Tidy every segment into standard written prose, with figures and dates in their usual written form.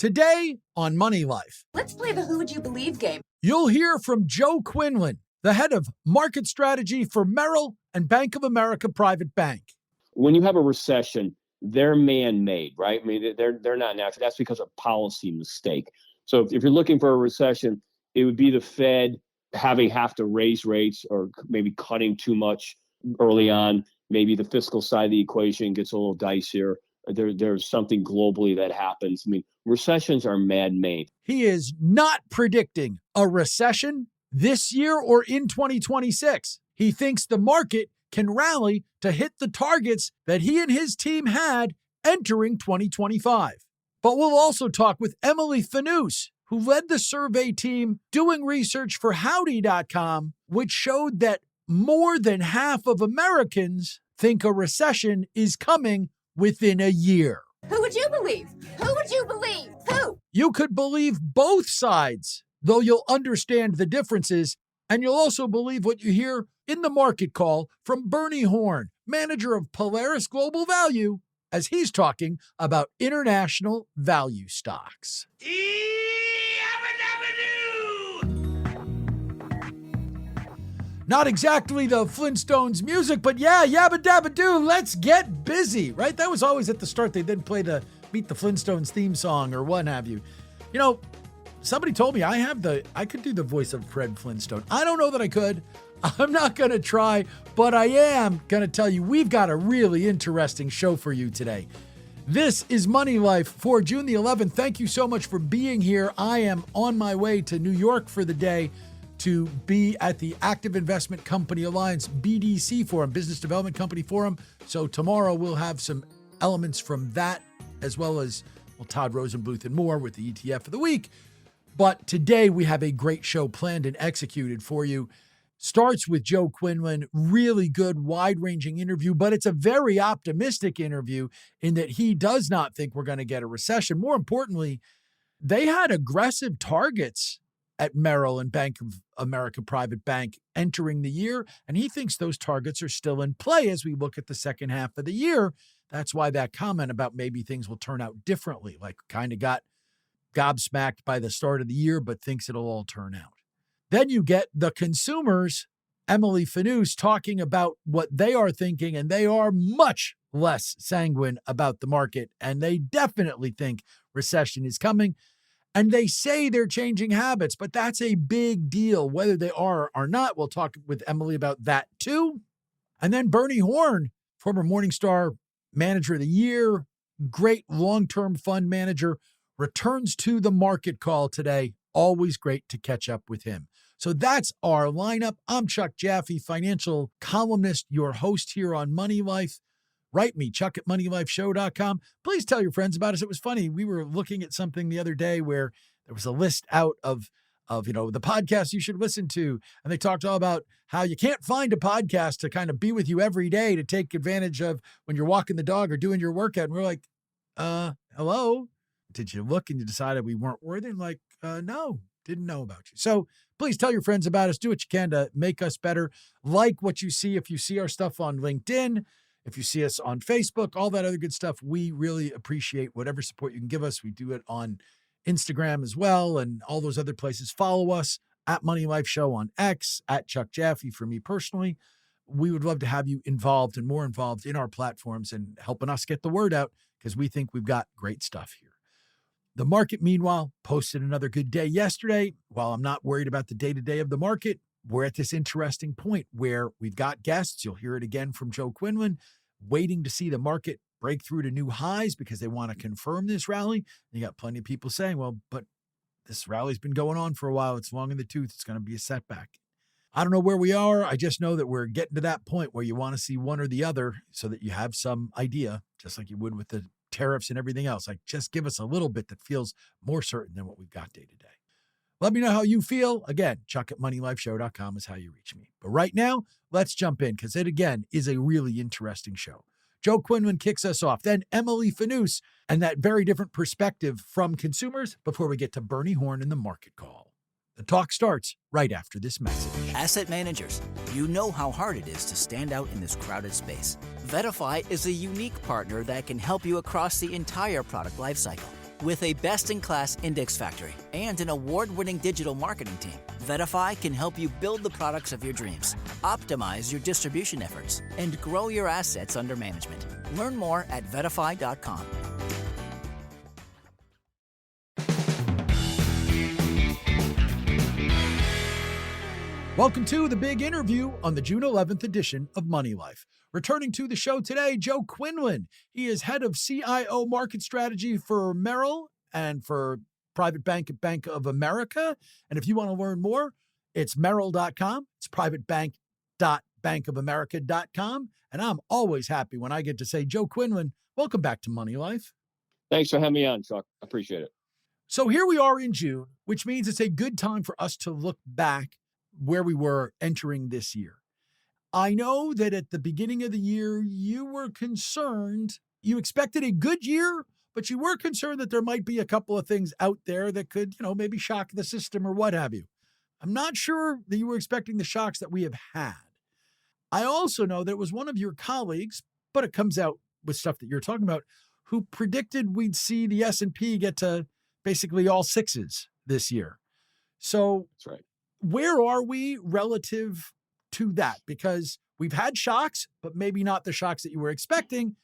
Today on Money Life, Let's play the Who Would You Believe game. you'll hear from Joe Quinlan, the head of market strategy for Merrill and Bank of America Private Bank. When you have a recession, they're man-made, right? I mean, they're not natural. That's because of policy mistake. So if you're looking for a recession, it would be the Fed have to raise rates or maybe cutting too much early on. Maybe the fiscal side of the equation gets a little dicier. There's something globally that happens. I mean, recessions are man-made. He is not predicting a recession this year or in 2026. He thinks the market can rally to hit the targets that he and his team had entering 2025. But we'll also talk with Emily Fanous, who led the survey team doing research for Howdy.com, which showed that more than half of Americans think a recession is coming within a year. Who would you believe? Who would you believe? Who? You could believe both sides, though you'll understand the differences, and you'll also believe what you hear in the market call from Bernie Horn, manager of Polaris Global Value, as he's talking about international value stocks. Not exactly the Flintstones music, but yeah, yabba dabba doo, let's get busy, right? That was always at the start. They then play the Meet the Flintstones theme song or what have you. You know, somebody told me I could do the voice of Fred Flintstone. I don't know that I could. I'm not going to try, but I am going to tell you we've got a really interesting show for you today. This is Money Life for June the 11th. Thank you so much for being here. I am on my way to New York for the day to be at the Active Investment Company Alliance BDC Forum, Business Development Company Forum. So tomorrow we'll have some elements from that, as well as Todd Rosenbluth and more with the ETF of the week. But today we have a great show planned and executed for you. Starts with Joe Quinlan, really good, wide-ranging interview, but it's a very optimistic interview in that he does not think we're going to get a recession. More importantly, they had aggressive targets at Merrill and Bank of America Private Bank entering the year, and he thinks those targets are still in play as we look at the second half of the year. That's why that comment about maybe things will turn out differently, like kind of got gobsmacked by the start of the year, but thinks it'll all turn out. Then you get the consumers, Emily Fanous, talking about what they are thinking, and they are much less sanguine about the market, and they definitely think recession is coming. And they say they're changing habits, but that's a big deal, whether they are or not. We'll talk with Emily about that too. And then Bernie Horn, former Morningstar Manager of the Year, great long-term fund manager, returns to the market call today. Always great to catch up with him. So that's our lineup. I'm Chuck Jaffe, financial columnist, your host here on Money Life. Write me, chuck@moneylifeshow.com. Please tell your friends about us. It was funny. We were looking at something the other day where there was a list out of the podcasts you should listen to. And they talked all about how you can't find a podcast to kind of be with you every day to take advantage of when you're walking the dog or doing your workout. And we're like, hello? Did you look and you decided we weren't worthy? And like, no, didn't know about you. So please tell your friends about us. Do what you can to make us better. Like what you see. If you see our stuff on LinkedIn, if you see us on Facebook, all that other good stuff, we really appreciate whatever support you can give us. We do it on Instagram as well and all those other places. Follow us at Money Life Show on X, at Chuck Jaffe for me personally. We would love to have you involved and more involved in our platforms and helping us get the word out because we think we've got great stuff here. The market, meanwhile, posted another good day yesterday. While I'm not worried about the day-to-day of the market, we're at this interesting point where we've got guests. You'll hear it again from Joe Quinlan, waiting to see the market break through to new highs because they want to confirm this rally. And you got plenty of people saying, well, but this rally's been going on for a while. It's long in the tooth. It's going to be a setback. I don't know where we are. I just know that we're getting to that point where you want to see one or the other so that you have some idea, just like you would with the tariffs and everything else. Like, just give us a little bit that feels more certain than what we've got day to day. Let me know how you feel. Again, chuck@moneylifeshow.com is how you reach me. But right now, let's jump in because it, again, is a really interesting show. Joe Quinlan kicks us off. Then Emily Fanous and that very different perspective from consumers before we get to Bernie Horn and the market call. The talk starts right after this message. Asset managers, you know how hard it is to stand out in this crowded space. Vetify is a unique partner that can help you across the entire product lifecycle. With a best-in-class index factory and an award-winning digital marketing team, Vetify can help you build the products of your dreams, optimize your distribution efforts, and grow your assets under management. Learn more at Vetify.com. Welcome to the big interview on the June 11th edition of Money Life. Returning to the show today, Joe Quinlan. He is head of CIO market strategy for Merrill and for Private Bank of America. And if you want to learn more, it's Merrill.com. It's privatebank.bankofamerica.com. And I'm always happy when I get to say, Joe Quinlan, welcome back to Money Life. Thanks for having me on, Chuck. I appreciate it. So here we are in June, which means it's a good time for us to look back where we were entering this year. I know that at the beginning of the year, you were concerned. You expected a good year, but you were concerned that there might be a couple of things out there that could, maybe shock the system or what have you. I'm not sure that you were expecting the shocks that we have had. I also know that it was one of your colleagues, but it comes out with stuff that you're talking about, who predicted we'd see the S&P get to basically all sixes this year. So That's right. Where are we relative to that? Because we've had shocks, but maybe not the shocks that you were expecting.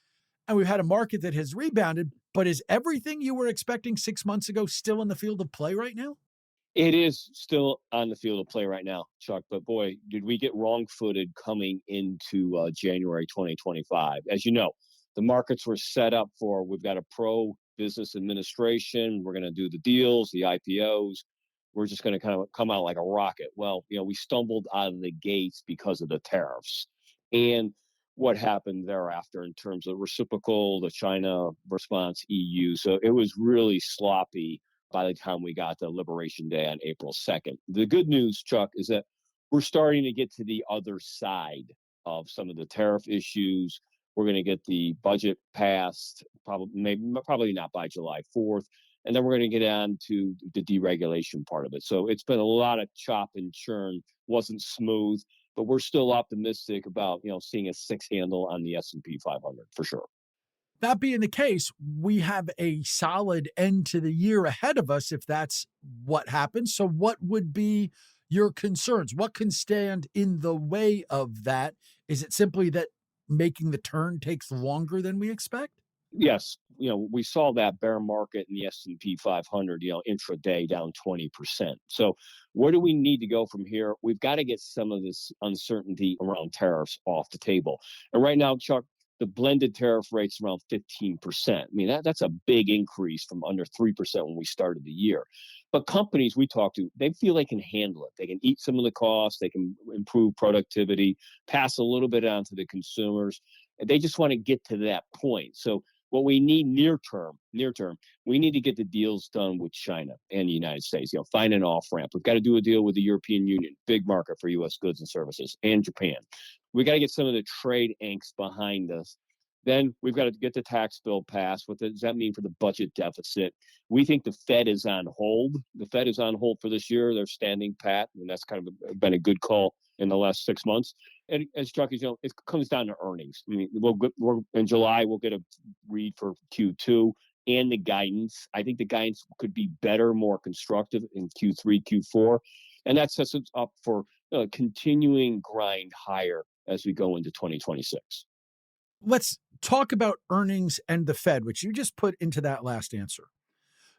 And we've had a market that has rebounded. But is everything you were expecting 6 months ago still in the field of play right now? It is still on the field of play right now, Chuck. But boy, did we get wrong-footed coming into January 2025. As you know, the markets were set up for, we've got a pro-business administration. We're going to do the deals, the IPOs. We're just going to kind of come out like a rocket. Well, we stumbled out of the gates because of the tariffs and what happened thereafter in terms of reciprocal, the China response, EU. So it was really sloppy by the time we got to Liberation Day on April 2nd. The good news, Chuck, is that we're starting to get to the other side of some of the tariff issues. We're going to get the budget passed, probably not by July 4th. And then we're going to get on to the deregulation part of it. So it's been a lot of chop and churn. Wasn't smooth, but we're still optimistic about, seeing a 6 handle on the S&P 500 for sure. That being the case, we have a solid end to the year ahead of us if that's what happens. So what would be your concerns? What can stand in the way of that? Is it simply that making the turn takes longer than we expect? Yes, we saw that bear market in the S&P 500, intraday down 20%. So where do we need to go from here? We've got to get some of this uncertainty around tariffs off the table. And right now, Chuck, the blended tariff rate's around 15%. I mean, that's a big increase from under 3% when we started the year. But companies we talk to, they feel they can handle it. They can eat some of the costs. They can improve productivity, pass a little bit on to the consumers. They just want to get to that point. So what we need near term, we need to get the deals done with China and the United States, find an off-ramp. We've got to do a deal with the European Union, big market for U.S. goods and services, and Japan. We got to get some of the trade angst behind us. Then we've got to get the tax bill passed. What does that mean for the budget deficit? We think the Fed is on hold. The Fed is on hold for this year. They're standing pat, and that's kind of been a good call in the last 6 months. And as Chuck is, it comes down to earnings. I mean, we're in July, we'll get a read for Q2 and the guidance. I think the guidance could be better, more constructive in Q3, Q4. And that sets us up for a continuing grind higher as we go into 2026. Let's talk about earnings and the Fed, which you just put into that last answer.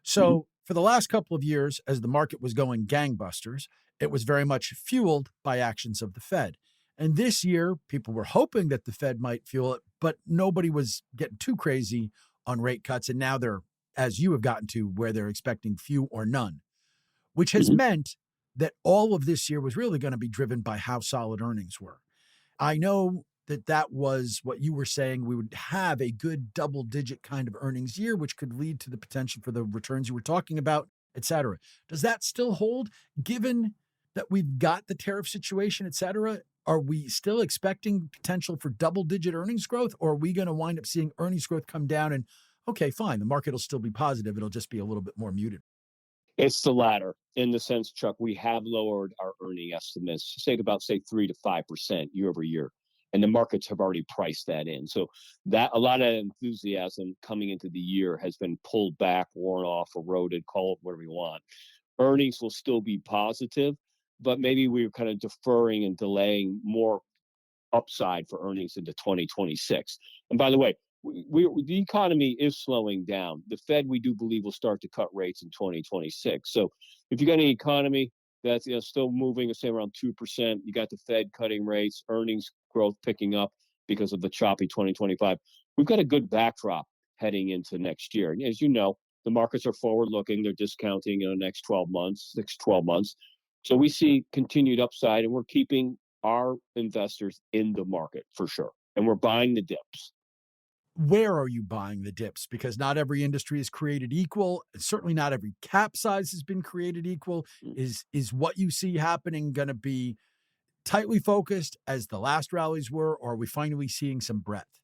So for the last couple of years, as the market was going gangbusters, it was very much fueled by actions of the Fed. And this year, people were hoping that the Fed might fuel it, but nobody was getting too crazy on rate cuts. And now they're, as you have gotten to, where they're expecting few or none, which has meant that all of this year was really going to be driven by how solid earnings were. I know that was what you were saying. We would have a good double-digit kind of earnings year, which could lead to the potential for the returns you were talking about, et cetera. Does that still hold, given that we've got the tariff situation, et cetera? Are we still expecting potential for double-digit earnings growth, or are we going to wind up seeing earnings growth come down and, okay, fine, the market will still be positive. It'll just be a little bit more muted? It's the latter in the sense, Chuck, we have lowered our earning estimates, say 3 to 5% year over year. And the markets have already priced that in. So that a lot of enthusiasm coming into the year has been pulled back, worn off, eroded, call it whatever you want. Earnings will still be positive, but maybe we're kind of deferring and delaying more upside for earnings into 2026. And by the way, the economy is slowing down. The Fed, we do believe, will start to cut rates in 2026. So if you got an economy that's still moving, say around 2%, you got the Fed cutting rates, earnings growth picking up because of the choppy 2025. We've got a good backdrop heading into next year. And as you know, the markets are forward looking. They're discounting next 12 months, 6-12 months. So we see continued upside, and we're keeping our investors in the market for sure. And we're buying the dips. Where are you buying the dips? Because not every industry is created equal. Certainly not every cap size has been created equal. Is what you see happening going to be tightly focused as the last rallies were, or are we finally seeing some breadth?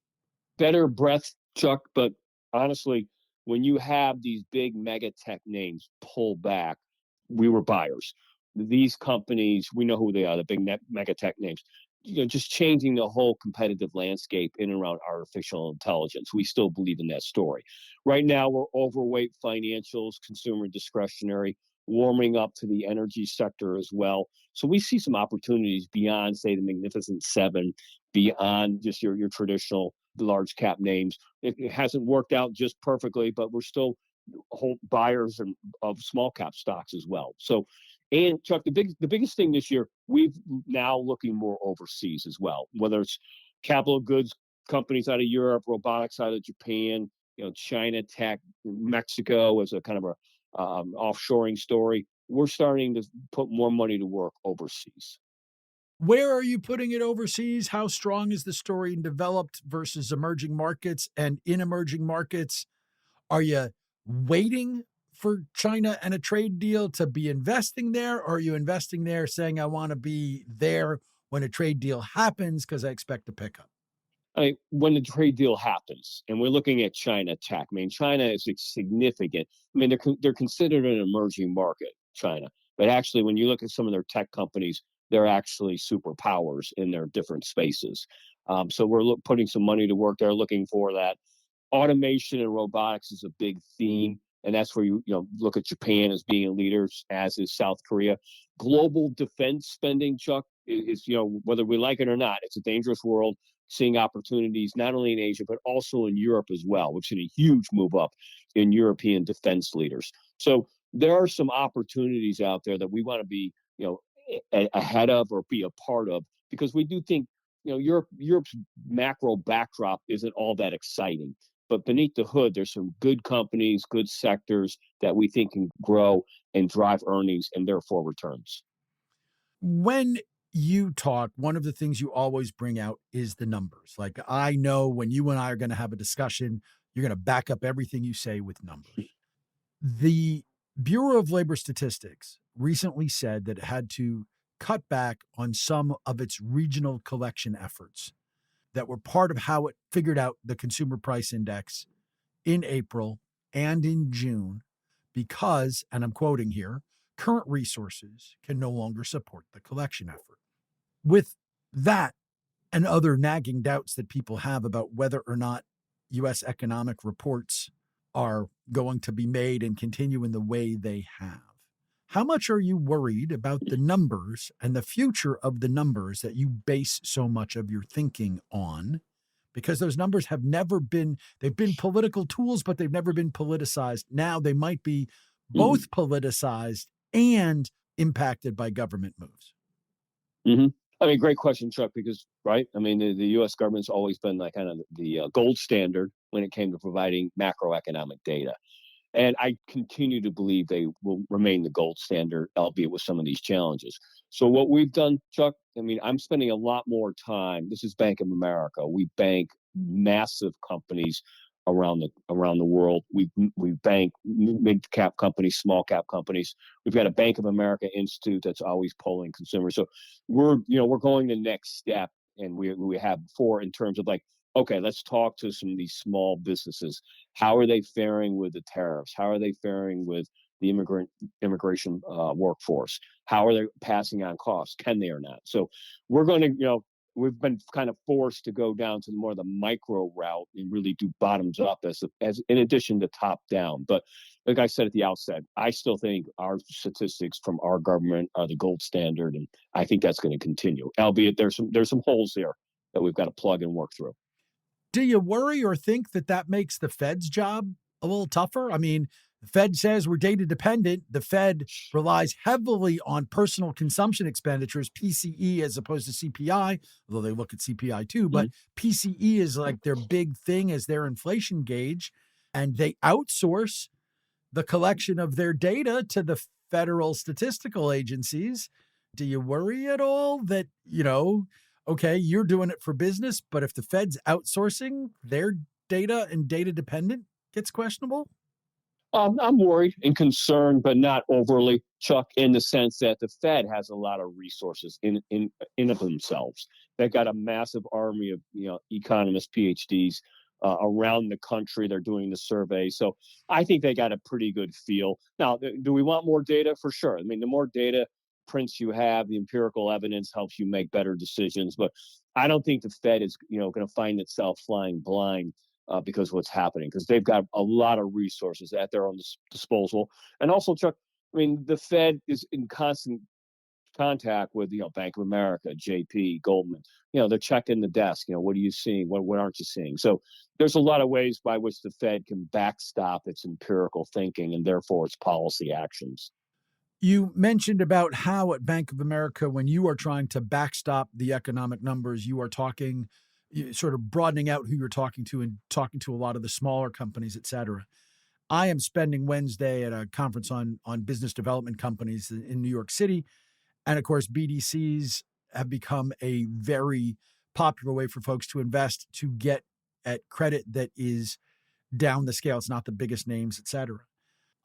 Better breadth, Chuck, but honestly, when you have these big mega tech names pull back, we were buyers. These companies, we know who they are, the big mega tech names, just changing the whole competitive landscape in and around artificial intelligence. We still believe in that story. Right now, we're overweight financials, consumer discretionary, warming up to the energy sector as well. So we see some opportunities beyond, say, the Magnificent Seven, beyond just your traditional large cap names. It hasn't worked out just perfectly, but we're still buyers of small cap stocks as well. So, and Chuck, the biggest thing this year, we've now looking more overseas as well, whether it's capital goods companies out of Europe, robotics out of Japan, China tech, Mexico as a kind of a offshoring story. We're starting to put more money to work overseas. Where are you putting it overseas? How strong is the story in developed versus emerging markets? And in emerging markets, are you waiting for China and a trade deal to be investing there? Or are you investing there saying, I want to be there when a trade deal happens because I expect a pickup? I mean, when the trade deal happens, and we're looking at China tech, I mean, China is significant. I mean, they're considered an emerging market, China. But actually, when you look at some of their tech companies, they're actually superpowers in their different spaces. So we're putting some money to work there, looking for that. Automation and robotics is a big theme, and that's where you look at Japan as being a leader, as is South Korea. Global defense spending, Chuck, is whether we like it or not, it's a dangerous world. Seeing opportunities not only in Asia but also in Europe as well. We've seen a huge move up in European defense leaders. So there are some opportunities out there that we want to be ahead of or be a part of, because we do think Europe's macro backdrop isn't all that exciting. But beneath the hood, there's some good companies, good sectors that we think can grow and drive earnings and therefore returns. When you talk, one of the things you always bring out is the numbers. Like, I know when you and I are going to have a discussion, you're going to back up everything you say with numbers. The Bureau of Labor Statistics recently said that it had to cut back on some of its regional collection efforts that were part of how it figured out the consumer price index in April and in June because, and I'm quoting here, current resources can no longer support the collection effort. With that and other nagging doubts that people have about whether or not U.S. economic reports are going to be made and continue in the way they have, how much are you worried about the numbers and the future of the numbers that you base so much of your thinking on? Because those numbers have never been, they've been political tools, but they've never been politicized. Now they might be both politicized and impacted by government moves. Mm-hmm. I mean, great question, Chuck, because, right, I mean, the U.S. government's always been like kind of the gold standard when it came to providing macroeconomic data. And I continue to believe they will remain the gold standard, albeit with some of these challenges. So what we've done, Chuck, I mean, I'm spending a lot more time. This is Bank of America. We bank massive companies around the world. We bank mid cap companies, small cap companies. We've got a Bank of America Institute that's always polling consumers. So we're going the next step, and we have before in terms of like, okay, let's talk to some of these small businesses. How are they faring with the tariffs? How are they faring with the immigration workforce? How are they passing on costs? Can they or not? So we're going to we've been kind of forced to go down to more the micro route and really do bottoms up as in addition to top down. But like I said at the outset, I still think our statistics from our government are the gold standard, and I think that's going to continue. Albeit there's some holes here that we've got to plug and work through. Do you worry or think that makes the Fed's job a little tougher? I mean, the Fed says we're data dependent. The Fed relies heavily on personal consumption expenditures, PCE, as opposed to CPI, although they look at CPI too. But PCE is like their big thing as their inflation gauge, and they outsource the collection of their data to the federal statistical agencies. Do you worry at all that, okay, you're doing it for business, but if the Fed's outsourcing their data and data dependent gets questionable? I'm worried and concerned, but not overly, Chuck, in the sense that the Fed has a lot of resources in of themselves. They've got a massive army of economists, PhDs around the country. They're doing the survey, so I think they got a pretty good feel. Now, do we want more data? For sure. I mean, the more data prints you have, the empirical evidence helps you make better decisions. But I don't think the Fed is going to find itself flying blind because of what's happening, because they've got a lot of resources at their own disposal. And also, Chuck, I mean, the Fed is in constant contact with, Bank of America, JP, Goldman. They're checking the desk. What are you seeing? What aren't you seeing? So there's a lot of ways by which the Fed can backstop its empirical thinking and therefore its policy actions. You mentioned about how at Bank of America, when you are trying to backstop the economic numbers, you are talking, sort of broadening out who you're talking to and talking to a lot of the smaller companies, et cetera. I am spending Wednesday at a conference on business development companies in New York City. And of course, BDCs have become a very popular way for folks to invest, to get at credit that is down the scale. It's not the biggest names, et cetera.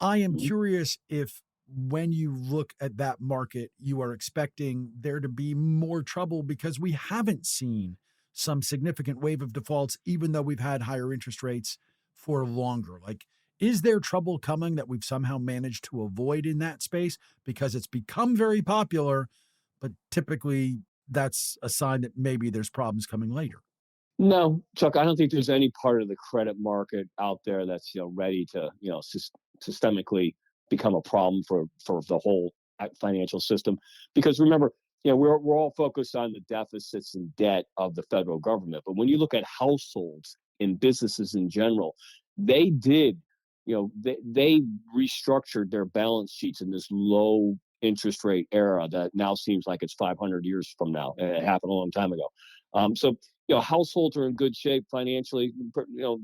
I am curious if, when you look at that market, you are expecting there to be more trouble because we haven't seen some significant wave of defaults, even though we've had higher interest rates for longer. Like, is there trouble coming that we've somehow managed to avoid in that space? Because it's become very popular, but typically that's a sign that maybe there's problems coming later. No, Chuck, I don't think there's any part of the credit market out there that's ready to systemically become a problem for the whole financial system. Because remember, we're all focused on the deficits and debt of the federal government, but when you look at households and businesses in general, they did, they restructured their balance sheets in this low interest rate era that now seems like it's 500 years from now. It happened a long time ago. So households are in good shape financially,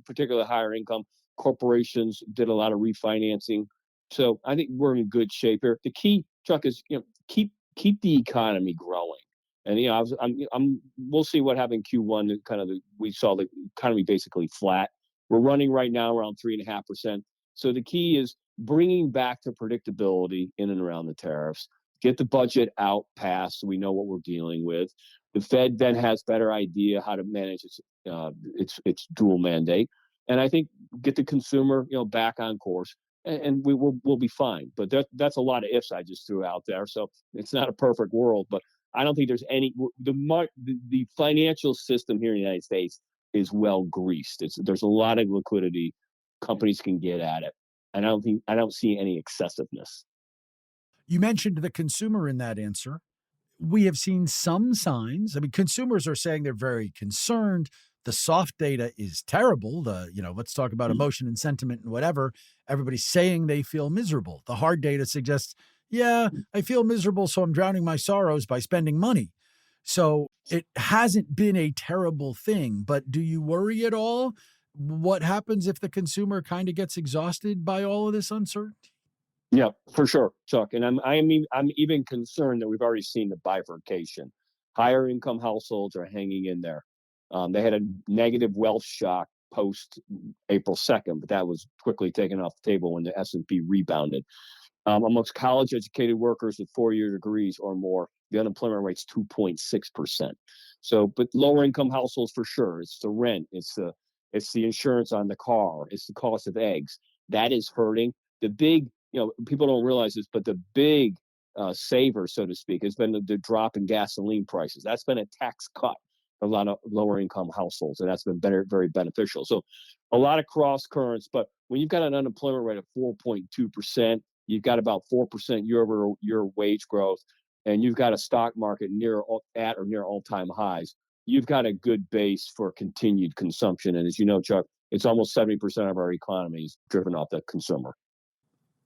particularly higher income. Corporations did a lot of refinancing. So I think we're in good shape here. The key, Chuck, is keep the economy growing. And we'll see what happened in Q1. We saw the economy basically flat. We're running right now around 3.5%. So the key is bringing back the predictability in and around the tariffs. Get the budget out, passed, so we know what we're dealing with. The Fed then has better idea how to manage its dual mandate, and I think get the consumer back on course, and we'll be fine. But that's a lot of ifs I just threw out there. So it's not a perfect world, but I don't think there's any. The financial system here in the United States is well greased. There's a lot of liquidity. Companies can get at it, and I don't see any excessiveness. You mentioned the consumer in that answer. We have seen some signs. I mean, consumers are saying they're very concerned. The soft data is terrible. Let's talk about emotion and sentiment and whatever. Everybody's saying they feel miserable. The hard data suggests, yeah, I feel miserable, so I'm drowning my sorrows by spending money. So it hasn't been a terrible thing, but do you worry at all? What happens if the consumer kind of gets exhausted by all of this uncertainty? Yeah, for sure, Chuck. And I'm even concerned that we've already seen the bifurcation. Higher income households are hanging in there. They had a negative wealth shock post April 2nd, but that was quickly taken off the table when the S&P rebounded. Amongst college educated workers with 4-year degrees or more, the unemployment rate's 2.6%. So, but lower income households for sure. It's the rent, it's the insurance on the car, it's the cost of eggs. That is hurting. The big, people don't realize this, but the big saver, so to speak, has been the drop in gasoline prices. That's been a tax cut a lot of lower income households, and that's been very beneficial. So a lot of cross currents, but when you've got an unemployment rate of 4.2%, you've got about 4% year over year wage growth, and you've got a stock market at or near all-time highs, you've got a good base for continued consumption. And as you know, Chuck, it's almost 70% of our economy is driven off the consumer.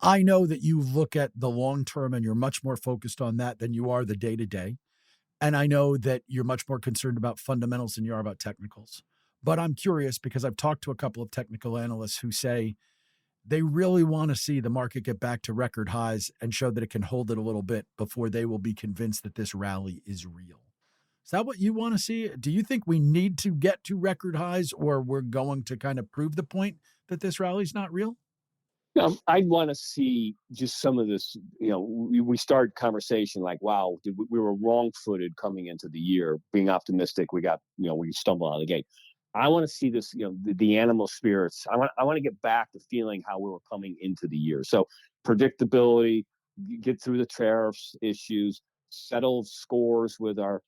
I know that you look at the long term and you're much more focused on that than you are the day to day. And I know that you're much more concerned about fundamentals than you are about technicals. But I'm curious because I've talked to a couple of technical analysts who say they really want to see the market get back to record highs and show that it can hold it a little bit before they will be convinced that this rally is real. Is that what you want to see? Do you think we need to get to record highs, or we're going to kind of prove the point that this rally is not real? I'd want to see just some of this. We start conversation like, wow, we were wrong-footed coming into the year, being optimistic. We stumbled out of the gate. I want to see this, the animal spirits. I want to get back to feeling how we were coming into the year. So predictability, get through the tariffs issues, settle scores with our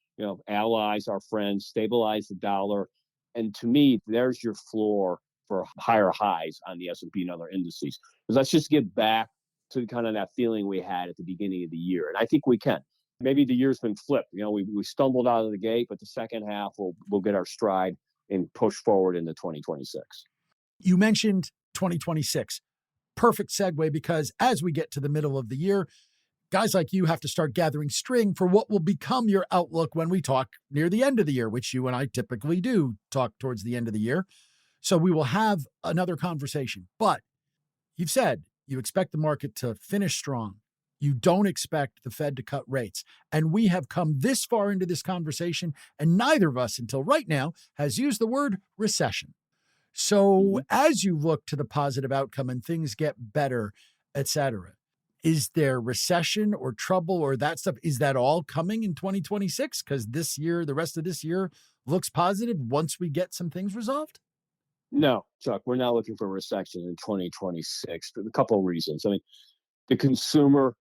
allies, our friends, stabilize the dollar. And to me, there's your floor for higher highs on the S&P and other indices. But let's just get back to kind of that feeling we had at the beginning of the year. And I think we can. Maybe the year's been flipped. We stumbled out of the gate, but the second half we'll get our stride and push forward into 2026. You mentioned 2026. Perfect segue, because as we get to the middle of the year, guys like you have to start gathering string for what will become your outlook when we talk near the end of the year, which you and I typically do talk towards the end of the year. So we will have another conversation. But you've said you expect the market to finish strong. You don't expect the Fed to cut rates. And we have come this far into this conversation, and neither of us until right now has used the word recession. So as you look to the positive outcome and things get better, et cetera, is there recession or trouble or that stuff? Is that all coming in 2026? Because this year, the rest of this year looks positive once we get some things resolved? No, Chuck, we're not looking for a recession in 2026 for a couple of reasons. I mean, the consumer,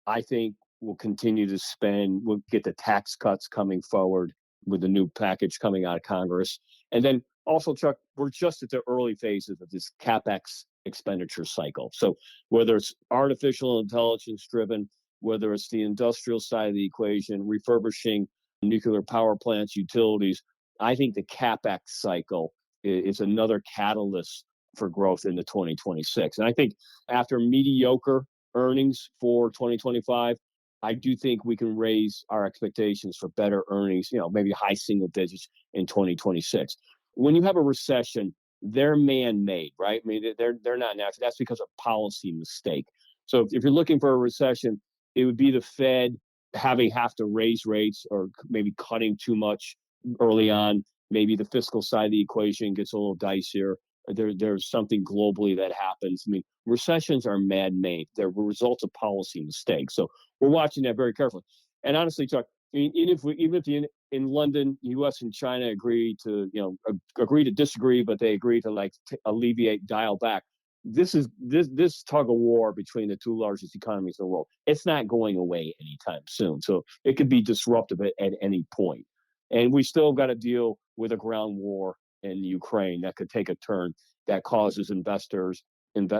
I think, will continue to spend. We'll get the tax cuts coming forward with the new package coming out of Congress. And then also, Chuck, we're just at the early phases of this CapEx expenditure cycle. So whether it's artificial intelligence driven, whether it's the industrial side of the equation, refurbishing nuclear power plants, utilities, I think the CapEx cycle is another catalyst for growth into 2026. And I think after mediocre earnings for 2025, I do think we can raise our expectations for better earnings, maybe high single digits in 2026. When you have a recession, they're man-made, right? I mean, they're not natural. That's because of policy mistake. So if you're looking for a recession, it would be the Fed have to raise rates or maybe cutting too much early on. Maybe the fiscal side of the equation gets a little dicier. There's something globally that happens. I mean, recessions are man-made. They're a result of policy mistakes. So we're watching that very carefully. And honestly, Chuck, even if in London, U.S. and China agree to disagree, but they agree to alleviate, dial back. This tug of war between the two largest economies in the world, it's not going away anytime soon. So it could be disruptive at any point. And we still got to deal with a ground war in Ukraine that could take a turn that causes investors and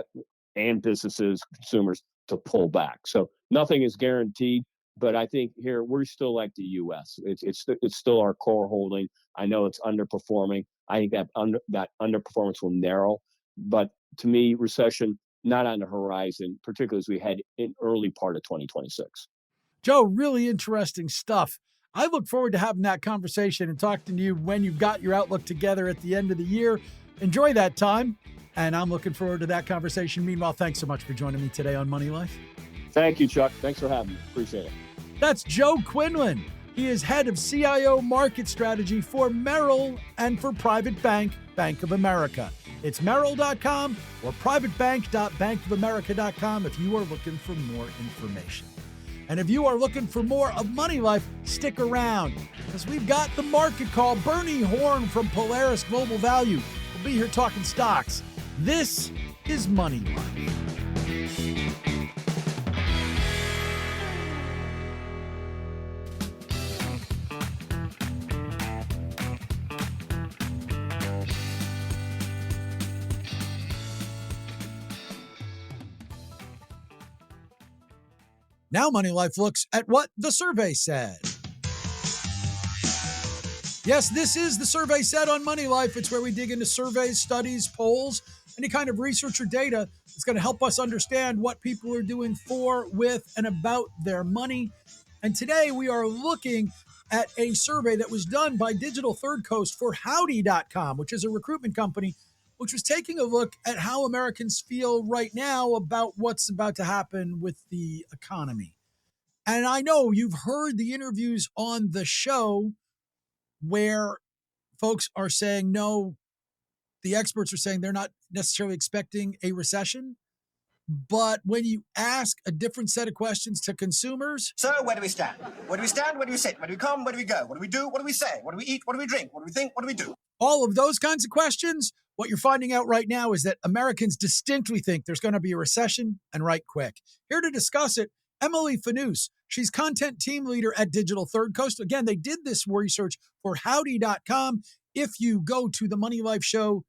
businesses, consumers to pull back. So nothing is guaranteed, but I think here we're still like the U.S. It's still our core holding. I know it's underperforming. I think that underperformance will narrow, but to me, recession not on the horizon, particularly as we head in early part of 2026. Joe, really interesting stuff. I look forward to having that conversation and talking to you when you've got your outlook together at the end of the year. Enjoy that time, and I'm looking forward to that conversation. Meanwhile, thanks so much for joining me today on Money Life. Thank you, Chuck. Thanks for having me. Appreciate it. That's Joe Quinlan. He is head of CIO market strategy for Merrill and for Private Bank, Bank of America. It's Merrill.com or privatebank.bankofamerica.com if you are looking for more information. And if you are looking for more of Money Life, stick around because we've got the market call. Bernie Horn from Polaris Global Value will be here talking stocks. This is Money Life. Now Money Life looks at what the survey said. Yes, this is the survey said on Money Life. It's where we dig into surveys, studies, polls, any kind of research or data that's going to help us understand what people are doing for, with, and about their money. And today we are looking at a survey that was done by Digital Third Coast for Howdy.com, which is a recruitment company, which was taking a look at how Americans feel right now about what's about to happen with the economy. And I know you've heard the interviews on the show where folks are saying, no, the experts are saying they're not necessarily expecting a recession. But when you ask a different set of questions to consumers. So where do we stand? Where do we stand? Where do we sit? Where do we come? Where do we go? What do we do? What do we say? What do we eat? What do we drink? What do we think? What do we do? All of those kinds of questions. What you're finding out right now is that Americans distinctly think there's going to be a recession, and right quick. Here to discuss it, Emily Fanous. She's content team leader at Digital Third Coast. Again, they did this research for Howdy.com. If you go to the Money Life Show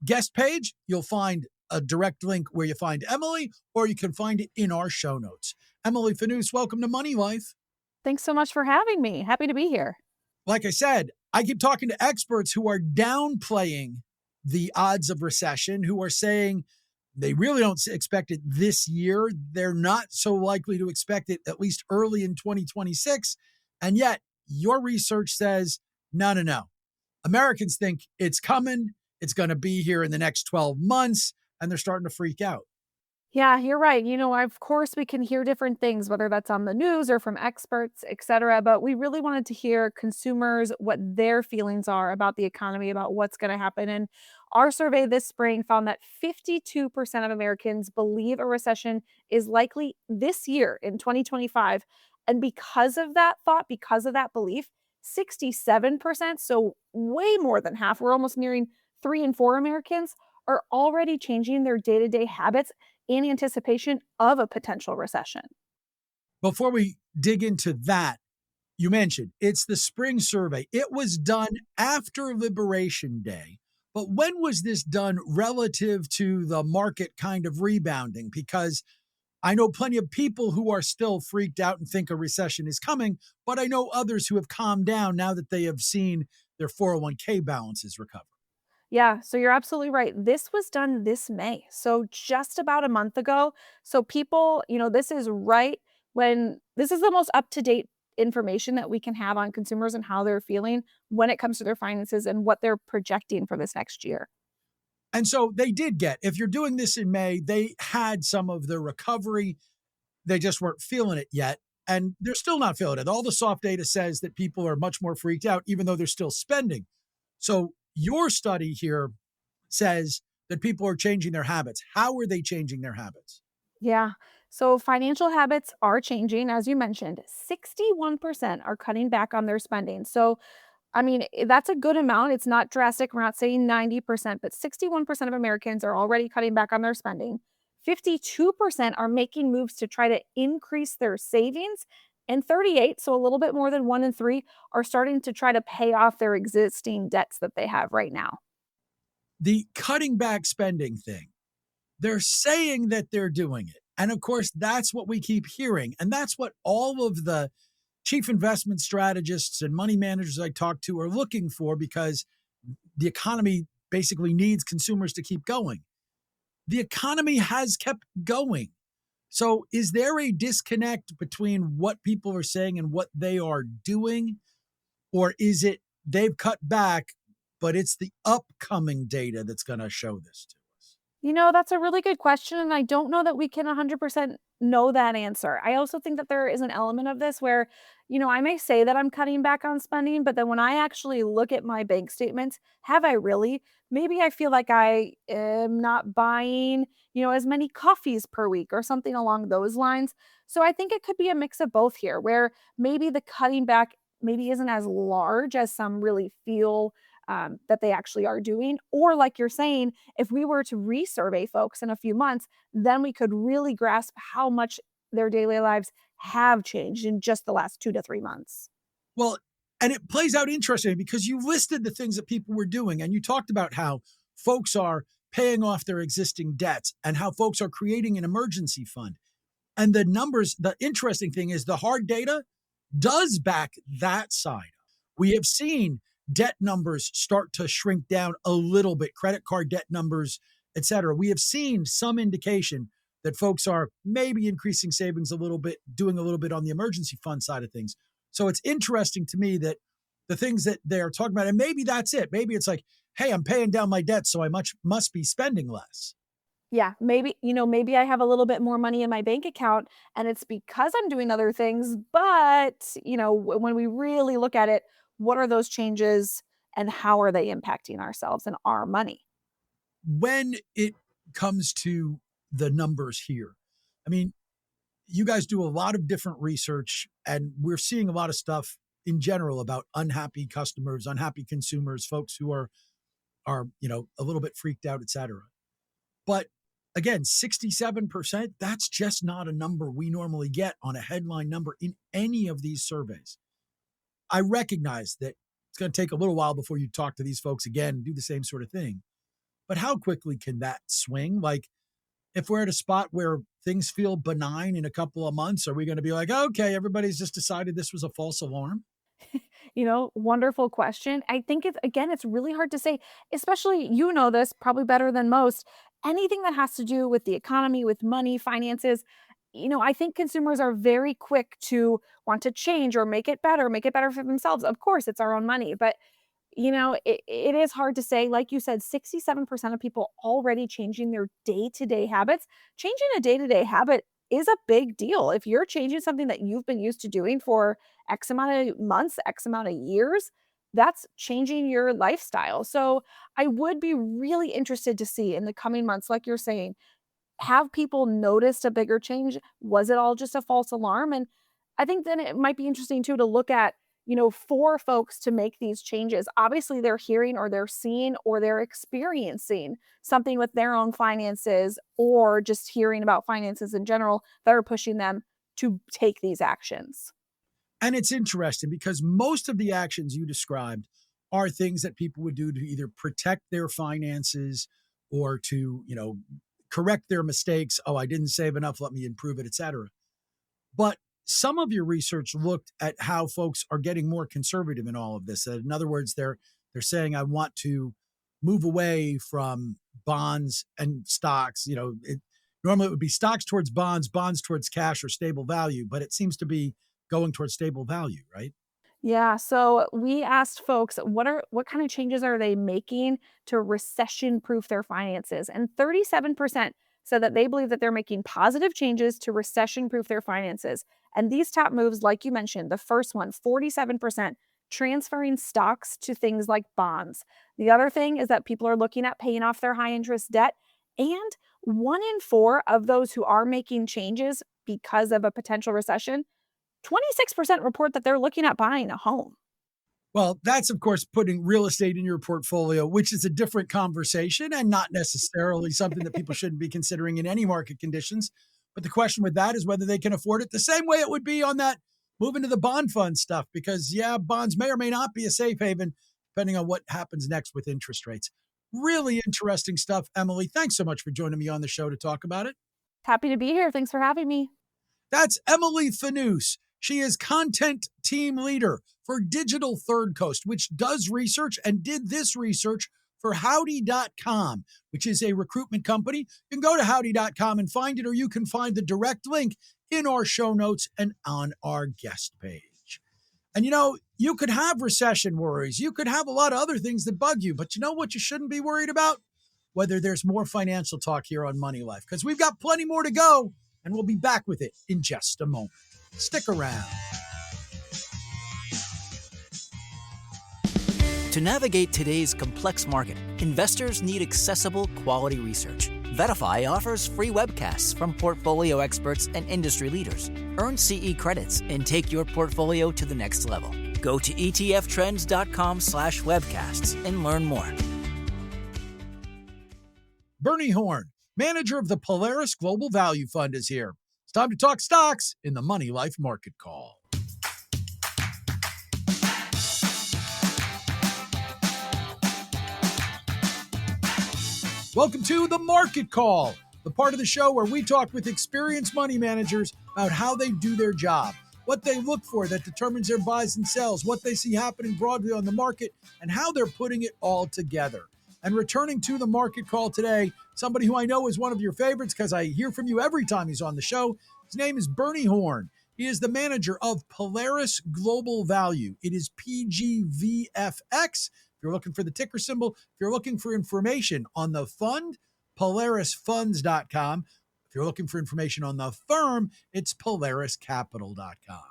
guest page, you'll find a direct link where you find Emily, or you can find it in our show notes. Emily Fanous, welcome to Money Life. Thanks so much for having me. Happy to be here. Like I said, I keep talking to experts who are downplaying the odds of recession, who are saying they really don't expect it this year. They're not so likely to expect it at least early in 2026. And yet your research says, no. Americans think it's coming. It's going to be here in the next 12 months. And they're starting to freak out. Yeah, you're right. Of course, we can hear different things, whether that's on the news or from experts, et cetera. But we really wanted to hear consumers, what their feelings are about the economy, about what's going to happen. And our survey this spring found that 52% of Americans believe a recession is likely this year in 2025. And because of that thought, because of that belief, 67%, so way more than half, we're almost nearing 3 in 4 Americans, are already changing their day-to-day habits in anticipation of a potential recession. Before we dig into that, you mentioned it's the spring survey. It was done after Liberation Day. But when was this done relative to the market kind of rebounding? Because I know plenty of people who are still freaked out and think a recession is coming, but I know others who have calmed down now that they have seen their 401k balances recover. Yeah, so you're absolutely right. This was done this May, so just about a month ago. So people, this is right when this is the most up-to-date information that we can have on consumers and how they're feeling when it comes to their finances and what they're projecting for this next year. And so they did if you're doing this in May, they had some of the recovery. They just weren't feeling it yet. And they're still not feeling it. All the soft data says that people are much more freaked out, even though they're still spending. So your study here says that people are changing their habits. How are they changing their habits? Yeah. So financial habits are changing. As you mentioned, 61% are cutting back on their spending. So, that's a good amount. It's not drastic. We're not saying 90%, but 61% of Americans are already cutting back on their spending. 52% are making moves to try to increase their savings. And 38, so a little bit more than 1 in 3, are starting to try to pay off their existing debts that they have right now. The cutting back spending thing, they're saying that they're doing it. And of course, that's what we keep hearing. And that's what all of the chief investment strategists and money managers I talk to are looking for, because the economy basically needs consumers to keep going. The economy has kept going. So is there a disconnect between what people are saying and what they are doing? Or is it they've cut back, but it's the upcoming data that's going to show this to us? That's a really good question. And I don't know that we can 100% know that answer. I also think that there is an element of this where, I may say that I'm cutting back on spending, but then when I actually look at my bank statements, have I really? Maybe I feel like I am not buying, as many coffees per week or something along those lines. So I think it could be a mix of both here, where maybe the cutting back maybe isn't as large as some really feel that they actually are doing. Or like you're saying, if we were to resurvey folks in a few months, then we could really grasp how much their daily lives have changed in just the last 2 to 3 months. Well, and it plays out interestingly because you listed the things that people were doing, and you talked about how folks are paying off their existing debts and how folks are creating an emergency fund. And the numbers, the interesting thing is the hard data does back that side. We have seen debt numbers start to shrink down a little bit, credit card debt numbers, et cetera. We have seen some indication that folks are maybe increasing savings a little bit, doing a little bit on the emergency fund side of things. So it's interesting to me that the things that they're talking about, and maybe that's it. Maybe it's like, hey, I'm paying down my debt, so I must be spending less. Yeah, maybe I have a little bit more money in my bank account and it's because I'm doing other things, but, when we really look at it, what are those changes and how are they impacting ourselves and our money? When it comes to the numbers here, I mean, you guys do a lot of different research, and we're seeing a lot of stuff in general about unhappy customers, unhappy consumers, folks who are a little bit freaked out, et cetera. But again, 67%, that's just not a number we normally get on a headline number in any of these surveys. I recognize that it's going to take a little while before you talk to these folks again and do the same sort of thing. But how quickly can that swing? Like, if we're at a spot where things feel benign in a couple of months, are we going to be like, okay, everybody's just decided this was a false alarm? Wonderful question. I think it's really hard to say, especially this probably better than most. Anything that has to do with the economy, with money, finances, I think consumers are very quick to want to change or make it better for themselves. Of course, it's our own money, but it is hard to say. Like you said, 67% of people already changing their day-to-day habits. Changing a day-to-day habit is a big deal. If you're changing something that you've been used to doing for X amount of months, X amount of years, that's changing your lifestyle. So I would be really interested to see in the coming months, like you're saying, have people noticed a bigger change? Was it all just a false alarm? And I think then it might be interesting too to look at, for folks to make these changes. Obviously, they're hearing or they're seeing or they're experiencing something with their own finances or just hearing about finances in general that are pushing them to take these actions. And it's interesting because most of the actions you described are things that people would do to either protect their finances or to, correct their mistakes. Oh, I didn't save enough. Let me improve it, et cetera. But some of your research looked at how folks are getting more conservative in all of this. In other words, they're saying, I want to move away from bonds and stocks. Normally it would be stocks towards bonds, bonds towards cash or stable value, but it seems to be going towards stable value, right? Yeah, so we asked folks what kind of changes are they making to recession proof their finances? And 37% said that they believe that they're making positive changes to recession proof their finances. And these top moves, like you mentioned, the first one, 47% transferring stocks to things like bonds. The other thing is that people are looking at paying off their high interest debt. And 1 in 4 of those who are making changes because of a potential recession, 26% report that they're looking at buying a home. Well, that's, of course, putting real estate in your portfolio, which is a different conversation and not necessarily something that people shouldn't be considering in any market conditions. But the question with that is whether they can afford it the same way it would be on that move into the bond fund stuff, because, yeah, bonds may or may not be a safe haven, depending on what happens next with interest rates. Really interesting stuff, Emily. Thanks so much for joining me on the show to talk about it. Happy to be here. Thanks for having me. That's Emily Fanous. She is content team leader for Digital Third Coast, which does research and did this research for Howdy.com, which is a recruitment company. You can go to Howdy.com and find it, or you can find the direct link in our show notes and on our guest page. And you could have recession worries. You could have a lot of other things that bug you, but you know what you shouldn't be worried about? Whether there's more financial talk here on Money Life, because we've got plenty more to go, and we'll be back with it in just a moment. Stick around. To navigate today's complex market, investors need accessible, quality research. Vetify offers free webcasts from portfolio experts and industry leaders. Earn CE credits and take your portfolio to the next level. Go to etftrends.com/webcasts and learn more. Bernie Horn, manager of the Polaris Global Value Fund, is here. It's time to talk stocks in the Money Life Market Call. Welcome to the Market Call, the part of the show where we talk with experienced money managers about how they do their job, what they look for that determines their buys and sells, what they see happening broadly on the market, and how they're putting it all together. And returning to the market call today, somebody who I know is one of your favorites because I hear from you every time he's on the show. His name is Bernie Horn. He is the manager of Polaris Global Value. It is PGVFX. If you're looking for the ticker symbol, if you're looking for information on the fund, PolarisFunds.com. If you're looking for information on the firm, it's PolarisCapital.com.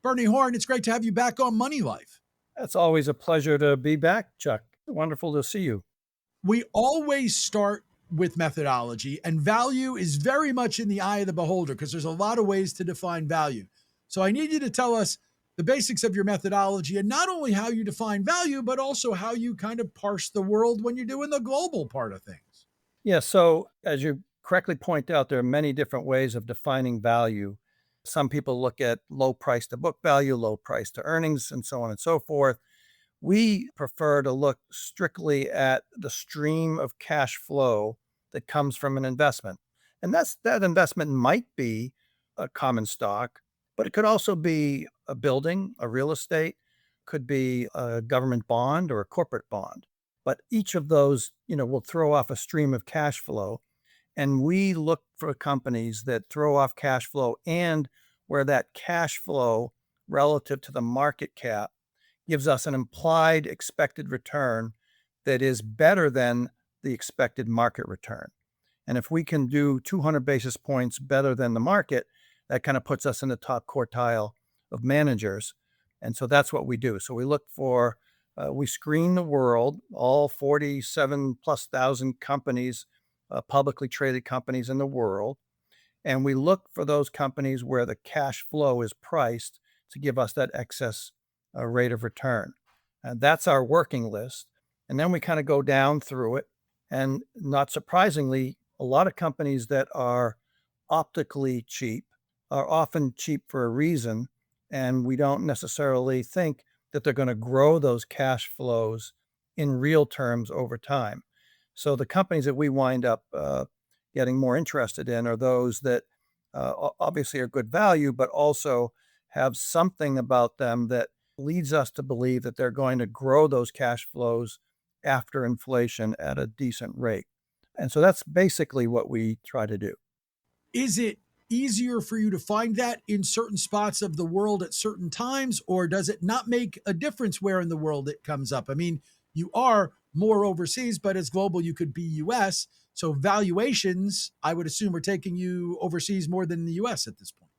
Bernie Horn, it's great to have you back on Money Life. It's always a pleasure to be back, Chuck. Wonderful to see you. We always start with methodology, and value is very much in the eye of the beholder because there's a lot of ways to define value. So I need you to tell us the basics of your methodology and not only how you define value, but also how you kind of parse the world when you're doing the global part of things. Yeah, so as you correctly point out, there are many different ways of defining value. Some people look at low price to book value, low price to earnings, and so on and so forth. We prefer to look strictly at the stream of cash flow that comes from an investment. And that investment might be a common stock, but it could also be a building, a real estate, could be a government bond or a corporate bond. But each of those, will throw off a stream of cash flow. And we look for companies that throw off cash flow and where that cash flow relative to the market cap gives us an implied expected return that is better than the expected market return. And if we can do 200 basis points better than the market, that kind of puts us in the top quartile of managers. And so that's what we do. So we look for, we screen the world, all 47 plus thousand companies, publicly traded companies in the world. And we look for those companies where the cash flow is priced to give us that excess rate of return. And that's our working list. And then we kind of go down through it. And not surprisingly, a lot of companies that are optically cheap are often cheap for a reason. And we don't necessarily think that they're going to grow those cash flows in real terms over time. So the companies that we wind up getting more interested in are those that obviously are good value, but also have something about them that leads us to believe that they're going to grow those cash flows after inflation at a decent rate. And so that's basically what we try to do. Is it easier for you to find that in certain spots of the world at certain times, or does it not make a difference where in the world it comes up? I mean, you are more overseas, but as global, you could be US. So valuations, I would assume, are taking you overseas more than the US at this point.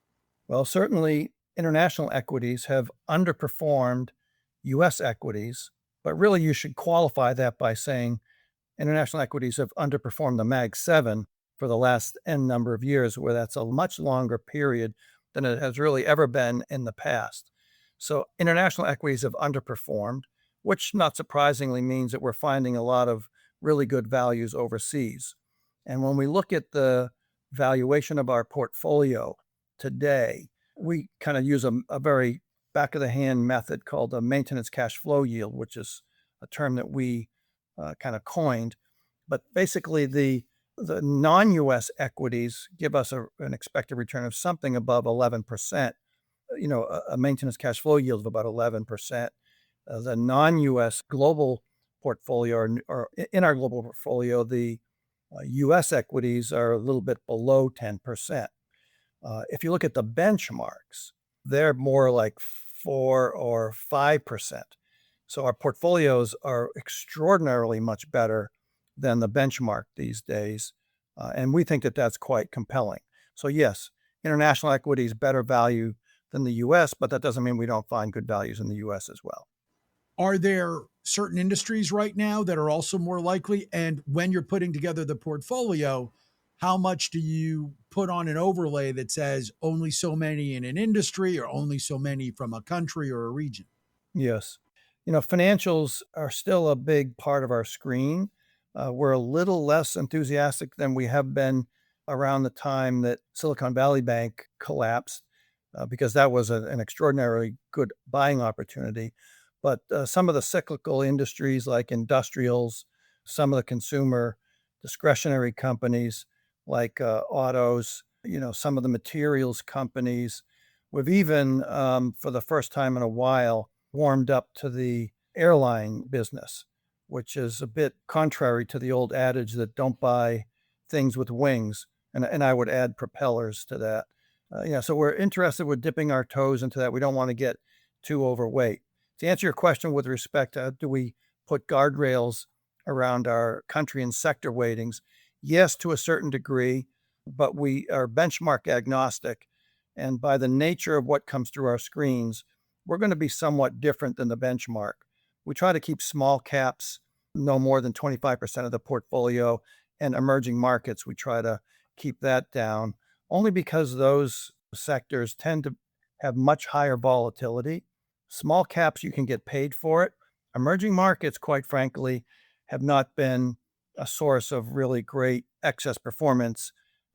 Well, certainly international equities have underperformed US equities, but really you should qualify that by saying international equities have underperformed the Mag 7 for the last N number of years, where that's a much longer period than it has really ever been in the past. So international equities have underperformed, which not surprisingly means that we're finding a lot of really good values overseas. And when we look at the valuation of our portfolio today, we kind of use a very back of the hand method called the maintenance cash flow yield, which is a term that we kind of coined. But basically the non-US equities give us an expected return of something above 11%, a maintenance cash flow yield of about 11%. The non-US global portfolio, or in our global portfolio, the US equities are a little bit below 10%. If you look at the benchmarks, they're more like 4 or 5%. So our portfolios are extraordinarily much better than the benchmark these days. And we think that that's quite compelling. So yes, international equities better value than the US, but that doesn't mean we don't find good values in the US as well. Are there certain industries right now that are also more likely? And when you're putting together the portfolio, how much do you put on an overlay that says only so many in an industry or only so many from a country or a region? Yes. Financials are still a big part of our screen. We're a little less enthusiastic than we have been around the time that Silicon Valley Bank collapsed, because that was an extraordinarily good buying opportunity. But some of the cyclical industries like industrials, some of the consumer discretionary companies, like autos, some of the materials companies. We've even, for the first time in a while, warmed up to the airline business, which is a bit contrary to the old adage that don't buy things with wings. And I would add propellers to that. So we're interested with dipping our toes into that. We don't want to get too overweight. To answer your question with respect to do we put guardrails around our country and sector weightings? Yes, to a certain degree, but we are benchmark agnostic. And by the nature of what comes through our screens, we're going to be somewhat different than the benchmark. We try to keep small caps no more than 25% of the portfolio, and emerging markets, we try to keep that down, only because those sectors tend to have much higher volatility. Small caps, you can get paid for it. Emerging markets, quite frankly, have not been a source of really great excess performance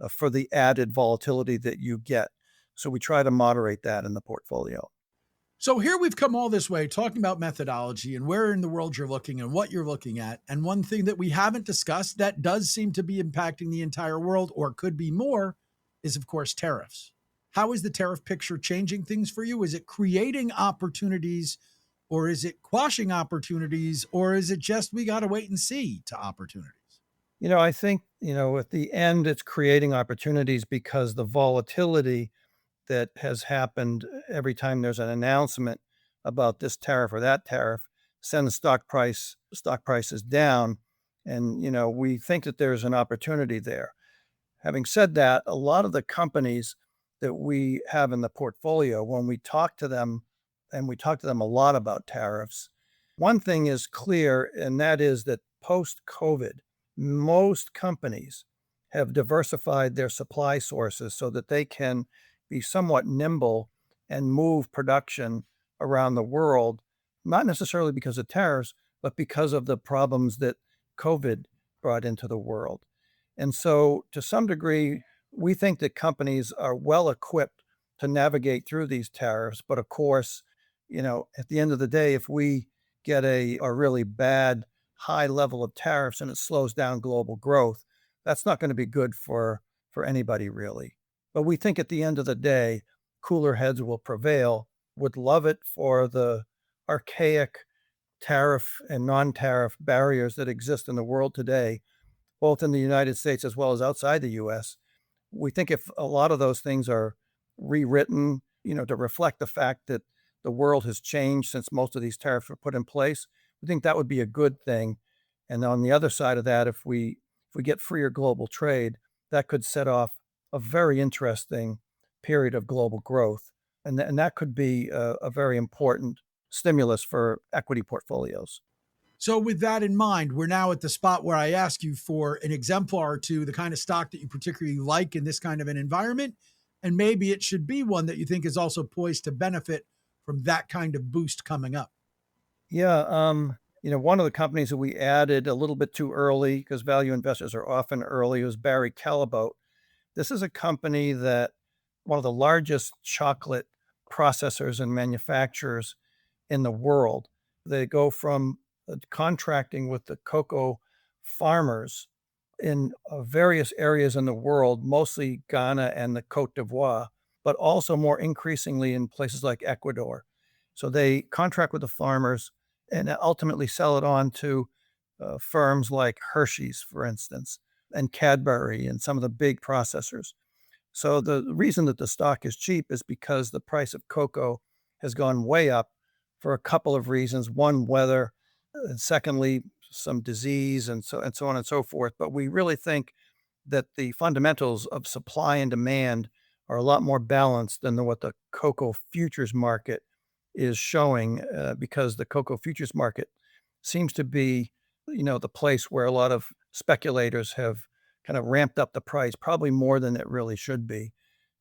for the added volatility that you get. So we try to moderate that in the portfolio. So here we've come all this way talking about methodology and where in the world you're looking and what you're looking at. And one thing that we haven't discussed that does seem to be impacting the entire world, or could be more, is of course tariffs. How is the tariff picture changing things for you? Is it creating opportunities, or is it quashing opportunities, or is it just we got to wait and see to opportunities? I think, at the end, it's creating opportunities because the volatility that has happened every time there's an announcement about this tariff or that tariff sends stock prices down. And, we think that there's an opportunity there. Having said that, a lot of the companies that we have in the portfolio, when we talk to them, and we talk to them a lot about tariffs, one thing is clear, and that is that post-COVID, most companies have diversified their supply sources so that they can be somewhat nimble and move production around the world, not necessarily because of tariffs, but because of the problems that COVID brought into the world. And so to some degree, we think that companies are well equipped to navigate through these tariffs. But of course, at the end of the day, if we get a really bad high level of tariffs and it slows down global growth, that's not going to be good for anybody really. But we think at the end of the day, cooler heads will prevail. Would love it for the archaic tariff and non-tariff barriers that exist in the world today, both in the United States as well as outside the US. We think if a lot of those things are rewritten, to reflect the fact that the world has changed since most of these tariffs were put in place, we think that would be a good thing. And on the other side of that, if we get freer global trade, that could set off a very interesting period of global growth. And that could be a very important stimulus for equity portfolios. So with that in mind, we're now at the spot where I ask you for an exemplar or two, the kind of stock that you particularly like in this kind of an environment. And maybe it should be one that you think is also poised to benefit from that kind of boost coming up. Yeah. One of the companies that we added a little bit too early, because value investors are often early, was Barry Callebaut. This is a company that one of the largest chocolate processors and manufacturers in the world. They go from contracting with the cocoa farmers in various areas in the world, mostly Ghana and the Cote d'Ivoire, but also more increasingly in places like Ecuador. So they contract with the farmers and ultimately sell it on to firms like Hershey's, for instance, and Cadbury and some of the big processors. So the reason that the stock is cheap is because the price of cocoa has gone way up for a couple of reasons. One, weather, and secondly, some disease, and so on and so forth. But we really think that the fundamentals of supply and demand are a lot more balanced than what the cocoa futures market is showing, because the cocoa futures market seems to be, the place where a lot of speculators have kind of ramped up the price, probably more than it really should be.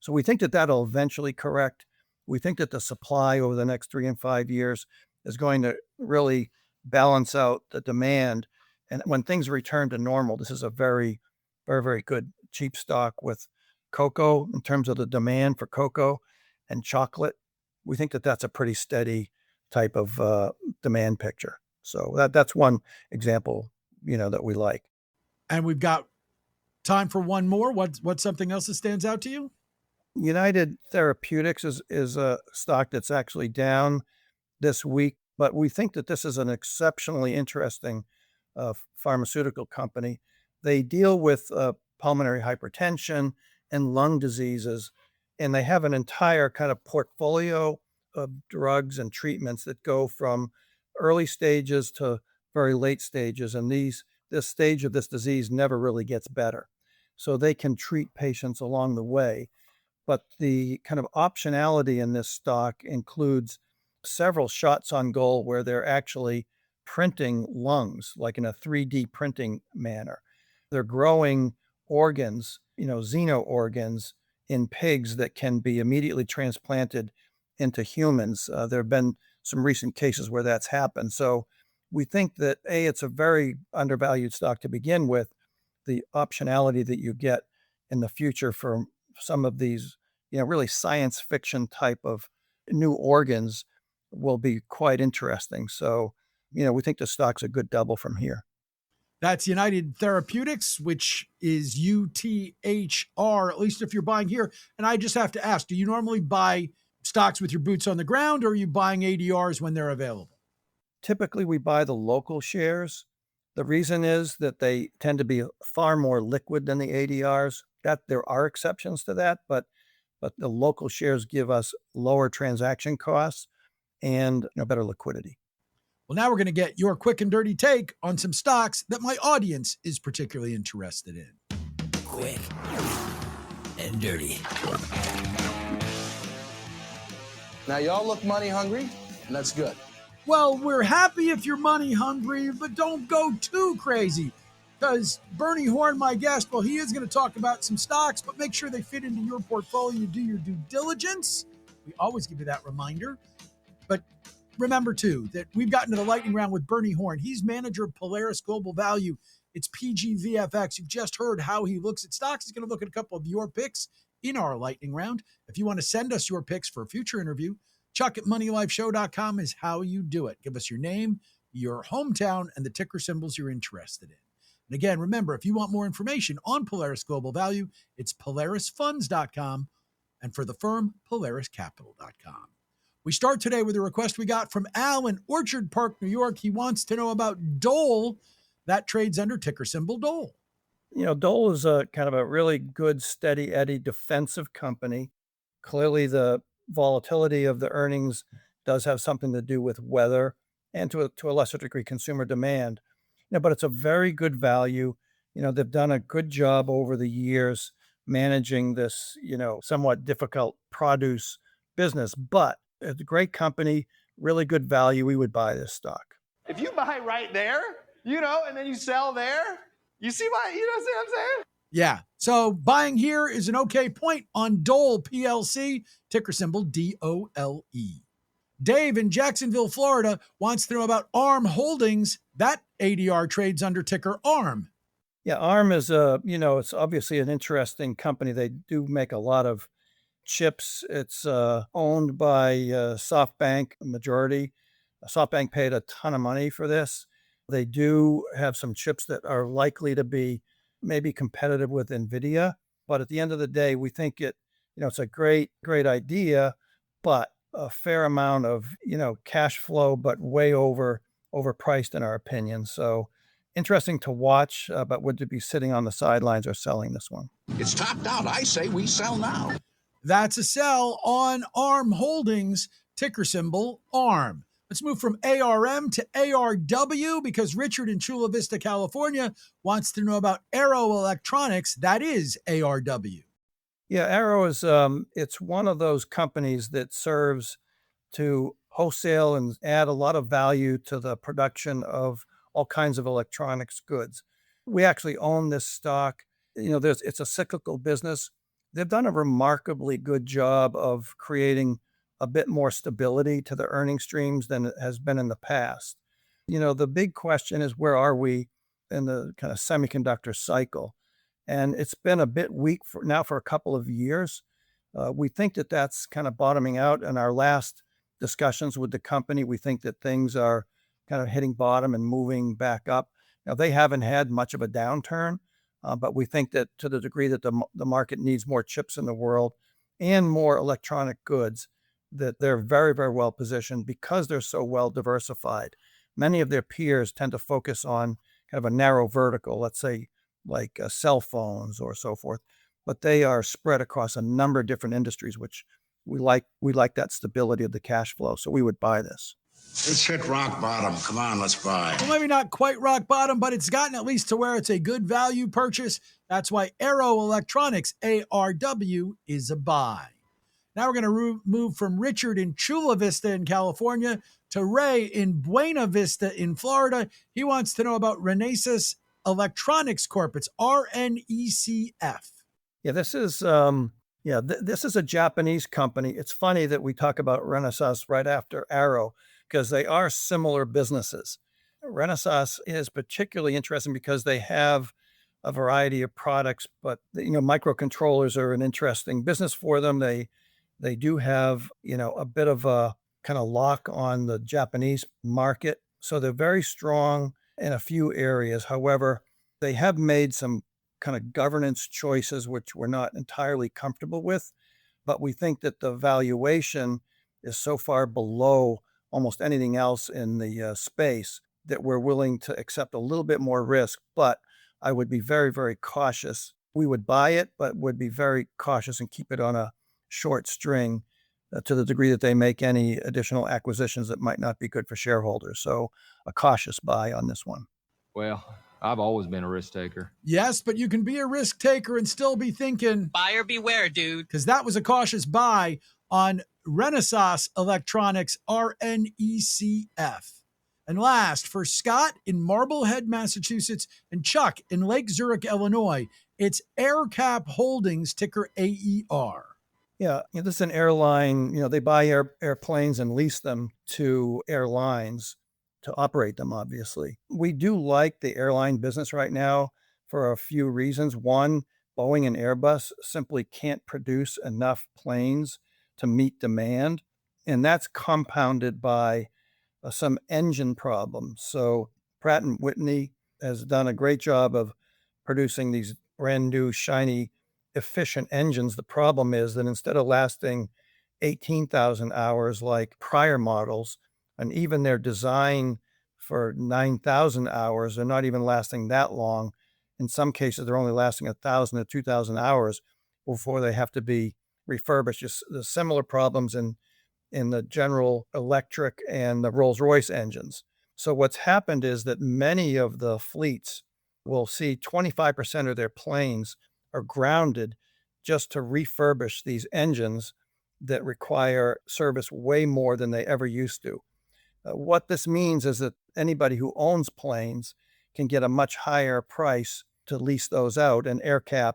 So we think that that'll eventually correct. We think that the supply over the next 3 and 5 years is going to really balance out the demand. And when things return to normal, this is a very, very, very good cheap stock with cocoa in terms of the demand for cocoa and chocolate. We think that that's a pretty steady type of demand picture. So that's one example, that we like. And we've got Time for one more. What's something else that stands out to you? United Therapeutics is a stock that's actually down this week, but we think that this is an exceptionally interesting pharmaceutical company. They deal with pulmonary hypertension and lung diseases, and they have an entire kind of portfolio of drugs and treatments that go from early stages to very late stages. And this stage of this disease never really gets better. So they can treat patients along the way. But the kind of optionality in this stock includes several shots on goal where they're actually printing lungs, like in a 3D printing manner. They're growing organs, xeno organs in pigs that can be immediately transplanted into humans. There have been some recent cases where that's happened. So we think that, A, it's a very undervalued stock to begin with. The optionality that you get in the future for some of these, really science fiction type of new organs will be quite interesting. So, we think the stock's a good double from here. That's United Therapeutics, which is UTHR, at least if you're buying here. And I just have to ask, do you normally buy stocks with your boots on the ground, or are you buying ADRs when they're available? Typically, we buy the local shares. The reason is that they tend to be far more liquid than the ADRs. That there are exceptions to that, but the local shares give us lower transaction costs and better liquidity. Well, now we're going to get your quick and dirty take on some stocks that my audience is particularly interested in. Quick and dirty. Now, y'all look money hungry, and that's good. Well, we're happy if you're money hungry, but don't go too crazy. Because Bernie Horn, my guest, well, he is going to talk about some stocks, but make sure they fit into your portfolio. You do your due diligence. We always give you that reminder. But remember, too, that we've gotten to the lightning round with Bernie Horn. He's manager of Polaris Global Value. It's PGVFX. You've just heard how he looks at stocks. He's going to look at a couple of your picks in our lightning round. If you want to send us your picks for a future interview, Chuck at moneylifeshow.com is how you do it. Give us your name, your hometown, and the ticker symbols you're interested in. And again, remember, if you want more information on Polaris Global Value, it's polarisfunds.com, and for the firm, polariscapital.com. We start today with a request we got from Al in Orchard Park, New York. He wants to know about Dole. That trades under ticker symbol Dole. Dole is a kind of a really good, steady Eddie defensive company. Clearly, the volatility of the earnings does have something to do with weather and to a lesser degree consumer demand. But it's a very good value. They've done a good job over the years managing this, somewhat difficult produce business, but it's a great company, really good value. We would buy this stock. If you buy right there, and then you sell there, you see what I'm saying? Yeah. So buying here is an okay point on Dole PLC, ticker symbol DOLE. Dave in Jacksonville, Florida wants to know about ARM Holdings. That ADR trades under ticker ARM. Yeah, ARM is it's obviously an interesting company. They do make a lot of chips. It's owned by SoftBank, majority. SoftBank paid a ton of money for this. They do have some chips that are likely to be maybe competitive with NVIDIA. But at the end of the day, we think it's a great idea, but a fair amount of, cash flow, but way overpriced in our opinion. So interesting to watch, but would to be sitting on the sidelines or selling this one. It's topped out. I say we sell now. That's a sell on ARM Holdings, ticker symbol ARM. Let's move from ARM to ARW because Richard in Chula Vista, California wants to know about Arrow Electronics. That is ARW. Yeah, Arrow is it's one of those companies that serves to wholesale and add a lot of value to the production of all kinds of electronics goods. We actually own this stock. It's a cyclical business. They've done a remarkably good job of creating a bit more stability to the earning streams than it has been in the past. The big question is, where are we in the kind of semiconductor cycle? And it's been a bit weak for a couple of years. We think that that's kind of bottoming out. In our last discussions with the company, we think that things are kind of hitting bottom and moving back up. Now, they haven't had much of a downturn, But we think that to the degree that the market needs more chips in the world and more electronic goods, that they're very, very well positioned because they're so well diversified. Many of their peers tend to focus on kind of a narrow vertical, let's say like cell phones or so forth, but they are spread across a number of different industries, which we like that stability of the cash flow. So we would buy this. It's hit rock bottom. Come on, let's buy. Well, maybe not quite rock bottom, but it's gotten at least to where it's a good value purchase. That's why Arrow Electronics, ARW, is a buy. Now we're going to move from Richard in Chula Vista in California to Ray in Buena Vista in Florida. He wants to know about Renesas Electronics Corp. It's RNECF. Yeah, this is this is a Japanese company. It's funny that we talk about Renesas right after Arrow because they are similar businesses. Renesas is particularly interesting because they have a variety of products, but microcontrollers are an interesting business for them. They do have a bit of a kind of lock on the Japanese market, so they're very strong in a few areas. However, they have made some kind of governance choices which we're not entirely comfortable with, but we think that the valuation is so far below almost anything else in the space that we're willing to accept a little bit more risk. But I would be very, very cautious. We would buy it, but would be very cautious and keep it on a short string to the degree that they make any additional acquisitions that might not be good for shareholders. So a cautious buy on this one. Well, I've always been a risk taker. Yes, but you can be a risk taker and still be thinking, buyer beware, dude. Because that was a cautious buy on Renesas Electronics, RNECF. And last, for Scott in Marblehead, Massachusetts, and Chuck in Lake Zurich, Illinois, it's AerCap Holdings, ticker AER. Yeah, this is an airline. They buy airplanes and lease them to airlines to operate them, obviously. We do like the airline business right now for a few reasons. One, Boeing and Airbus simply can't produce enough planes to meet demand, and that's compounded by some engine problems. So Pratt & Whitney has done a great job of producing these brand new, shiny, efficient engines. The problem is that instead of lasting 18,000 hours like prior models, and even their design for 9,000 hours, they're not even lasting that long. In some cases, they're only lasting 1,000 to 2,000 hours before they have to be refurbished. Just the similar problems in the General Electric and the Rolls-Royce engines. So what's happened is that many of the fleets will see 25% of their planes are grounded just to refurbish these engines that require service way more than they ever used to. What this means is that anybody who owns planes can get a much higher price to lease those out, and AerCap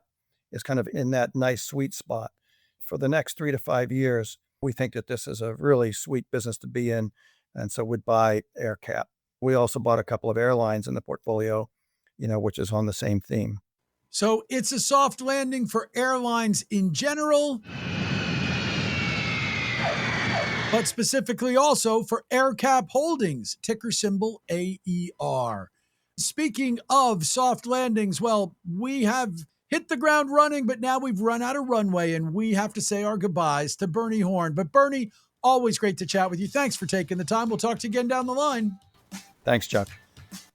is kind of in that nice sweet spot. For the next 3 to 5 years, we think that this is a really sweet business to be in, and so we'd buy AerCap. We also bought a couple of airlines in the portfolio, which is on the same theme. So it's a soft landing for airlines in general, but specifically also for AerCap Holdings, ticker symbol AER. Speaking of soft landings, well, we have hit the ground running, but now we've run out of runway and we have to say our goodbyes to Bernie Horn. But Bernie, always great to chat with you. Thanks for taking the time. We'll talk to you again down the line. Thanks, Chuck.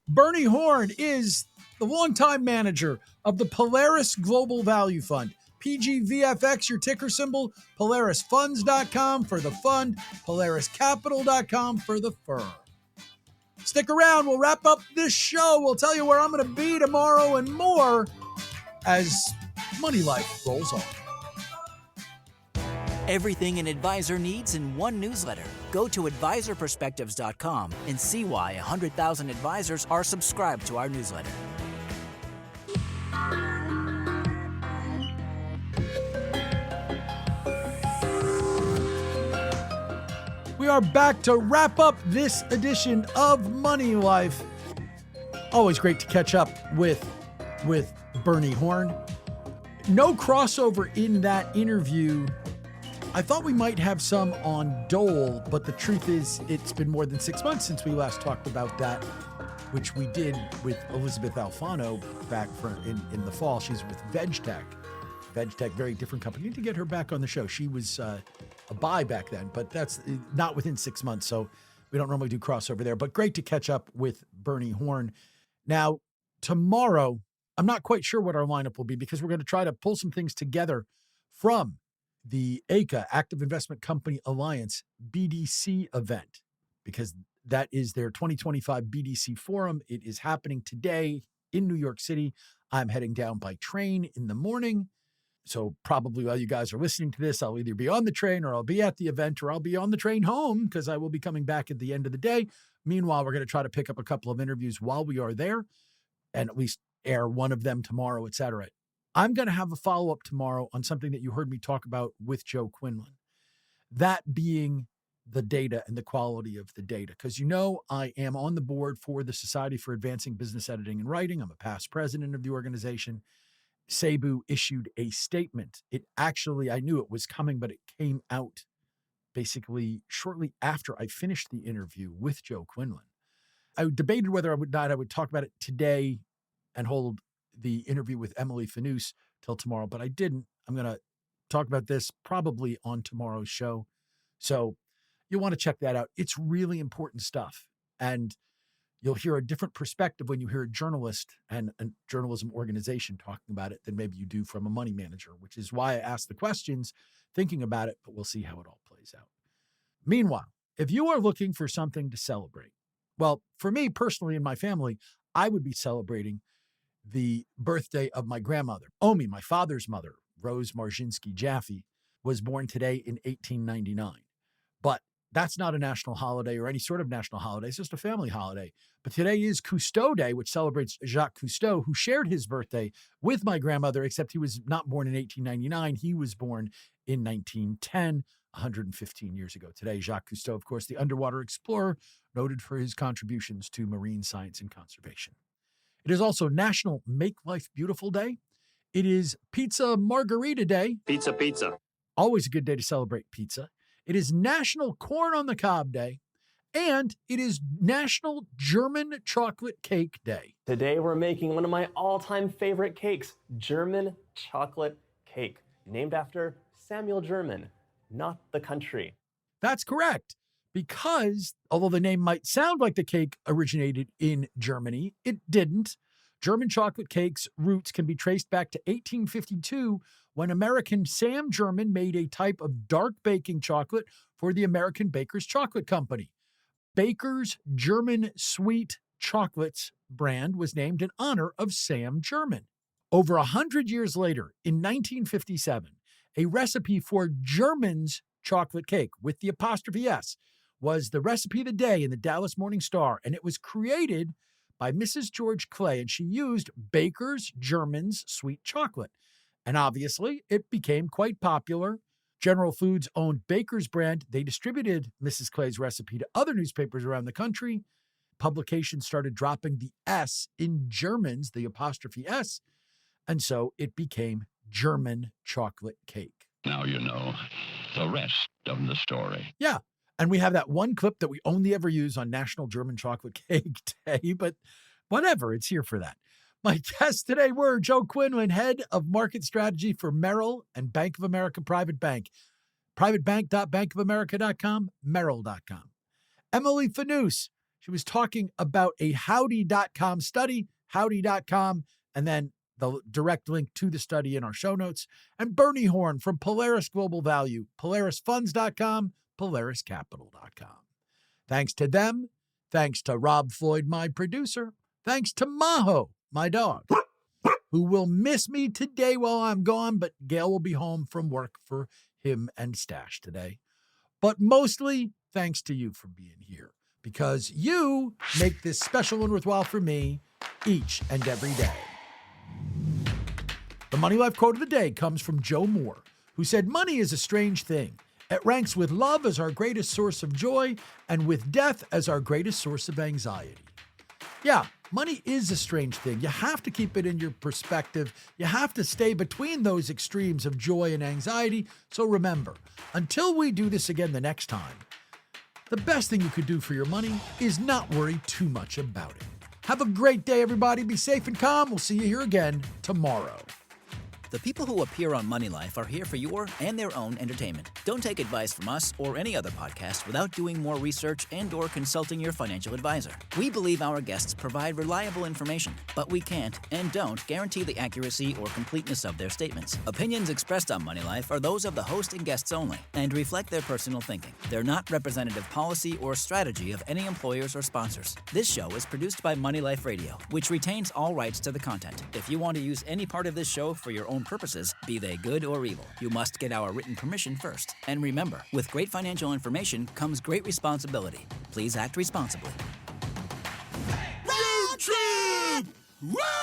Bernie Horn is the longtime manager of the Polaris Global Value Fund. PGVFX, your ticker symbol, PolarisFunds.com for the fund, PolarisCapital.com for the firm. Stick around. We'll wrap up this show. We'll tell you where I'm going to be tomorrow and more as Money Life rolls on. Everything an advisor needs in one newsletter. Go to advisorperspectives.com and see why 100,000 advisors are subscribed to our newsletter. We are back to wrap up this edition of Money Life. Always great to catch up with Bernie Horn. No crossover in that interview. I thought we might have some on Dole, but the truth is it's been more than 6 months since we last talked about that. which we did with Elizabeth Alfano back in the fall. She's with VegTech. VegTech, very different company. Need to get her back on the show. She was a buy back then, but that's not within 6 months, so we don't normally do crossover there. But great to catch up with Bernie Horn. Now, tomorrow, I'm not quite sure what our lineup will be because we're going to try to pull some things together from the ACA, Active Investment Company Alliance BDC event, because that is their 2025 BDC Forum. It is happening today in New York City. I'm heading down by train in the morning. So probably while you guys are listening to this, I'll either be on the train or I'll be at the event or I'll be on the train home because I will be coming back at the end of the day. Meanwhile, we're going to try to pick up a couple of interviews while we are there and at least air one of them tomorrow, et cetera. I'm going to have a follow-up tomorrow on something that you heard me talk about with Joe Quinlan. That being the data and the quality of the data. Because I am on the board for the Society for Advancing Business Editing and Writing. I'm a past president of the organization. Cebu issued a statement. It actually, I knew it was coming, but it came out basically shortly after I finished the interview with Joe Quinlan. I debated whether I would talk about it today and hold the interview with Emily Fanous till tomorrow, but I didn't. I'm going to talk about this probably on tomorrow's show. So you'll want to check that out. It's really important stuff. And you'll hear a different perspective when you hear a journalist and a journalism organization talking about it than maybe you do from a money manager, which is why I asked the questions thinking about it, but we'll see how it all plays out. Meanwhile, if you are looking for something to celebrate, well, for me personally and my family, I would be celebrating the birthday of my grandmother. Omi, my father's mother, Rose Marzinski Jaffe, was born today in 1899. But that's not a national holiday or any sort of national holiday. It's just a family holiday. But today is Cousteau Day, which celebrates Jacques Cousteau, who shared his birthday with my grandmother, except he was not born in 1899. He was born in 1910, 115 years ago. Today, Jacques Cousteau, of course, the underwater explorer, noted for his contributions to marine science and conservation. It is also National Make Life Beautiful Day. It is Pizza Margarita Day. Pizza, pizza. Always a good day to celebrate pizza. It is National Corn on the Cob Day, and it is National German Chocolate Cake Day. Today we're making one of my all-time favorite cakes, German chocolate cake, named after Samuel German, not the country. That's correct, because although the name might sound like the cake originated in Germany, it didn't. German chocolate cake's roots can be traced back to 1852, when American Sam German made a type of dark baking chocolate for the American Baker's Chocolate Company. Baker's German Sweet Chocolates brand was named in honor of Sam German. Over 100 years later, in 1957, a recipe for German's chocolate cake with the apostrophe S was the recipe of the day in the Dallas Morning Star, and it was created by Mrs. George Clay, and she used Baker's German's Sweet Chocolate. And obviously, it became quite popular. General Foods owned Baker's brand. They distributed Mrs. Clay's recipe to other newspapers around the country. Publications started dropping the S in German's, the apostrophe S, and so it became German chocolate cake. Now you know the rest of the story. Yeah. And we have that one clip that we only ever use on National German Chocolate Cake Day, but whatever, it's here for that. My guests today were Joe Quinlan, head of market strategy for Merrill and Bank of America Private Bank. privatebank.bankofamerica.com, Merrill.com. Emily Fanous, she was talking about a Howdy.com study, Howdy.com, and then the direct link to the study in our show notes. And Bernie Horn from Polaris Global Value, PolarisFunds.com, PolarisCapital.com. Thanks to them. Thanks to Rob Floyd, my producer. Thanks to Maho, my dog, who will miss me today while I'm gone, but Gail will be home from work for him and Stash today. But mostly thanks to you for being here, because you make this special and worthwhile for me each and every day. The Money Life quote of the day comes from Joe Moore, who said, "Money is a strange thing. It ranks with love as our greatest source of joy and with death as our greatest source of anxiety." Yeah, money is a strange thing. You have to keep it in your perspective. You have to stay between those extremes of joy and anxiety. So remember, until we do this again the next time, the best thing you could do for your money is not worry too much about it. Have a great day, everybody. Be safe and calm. We'll see you here again tomorrow. The people who appear on Money Life are here for your and their own entertainment. Don't take advice from us or any other podcast without doing more research and/or consulting your financial advisor. We believe our guests provide reliable information, but we can't and don't guarantee the accuracy or completeness of their statements. Opinions expressed on Money Life are those of the host and guests only and reflect their personal thinking. They're not representative policy or strategy of any employers or sponsors. This show is produced by Money Life Radio, which retains all rights to the content. If you want to use any part of this show for your own purposes, be they good or evil, you must get our written permission first. And remember, with great financial information comes great responsibility. Please act responsibly. Road trip! Road